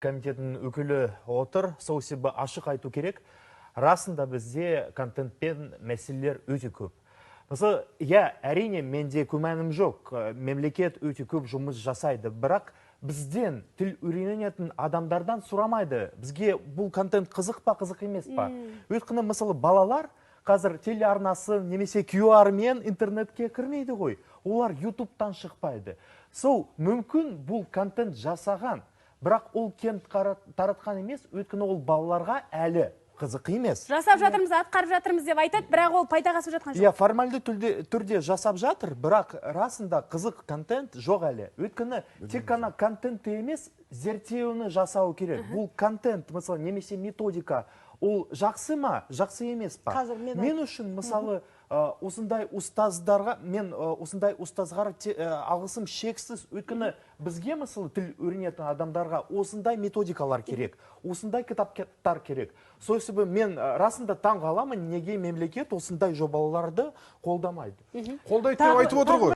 комитетінің өкілі отыр, сол себебі ашық айту керек. Расында бізде контентпен мәселелер өте көп. Мысалы, әрине менде күмәнім жоқ, мемлекет өте көп жұмыс жасайды, бірақ бізден тіл үйренетін адамдардан сұрамайды. Бізге бұл контент қызық па, қызық емес па? Өйткені мысалы балалар қазір телеарнасы немесе QR мен интернетке кірмейді ғой. Олар YouTube'тан шықпайды. Сол мүмкін бұл контент жасаған, бірақ ол кент таратқан емес, өйткені ол балаларға әлі қызық емес. Жасап жатырмыз, атқарып жатырмыз деп айтады, бірақ ол пайдаға асып жатқан жоқ. Формальды түрде жасап жатыр, бірақ расында қызық контент жоқ әлі. Өйткені тек қана контентті емес, зерттеуін жасау керек. Бұл контент, мысалы, немесе методика, ол жақсы ма, жақсы емес па? Мен үшін, мысалы, осындай ұстаздарға, мен осындай ұстазға алғысым шексіз. Өйткені бізге, мысалы, тіл үйренетін адамдарға осындай методикалар керек, осындай кітаптар керек. Сол себебі мен расында таң қаламын, неге мемлекет осындай жобаларды қолдамайды. Қолдайды деп айтып отыр ғой.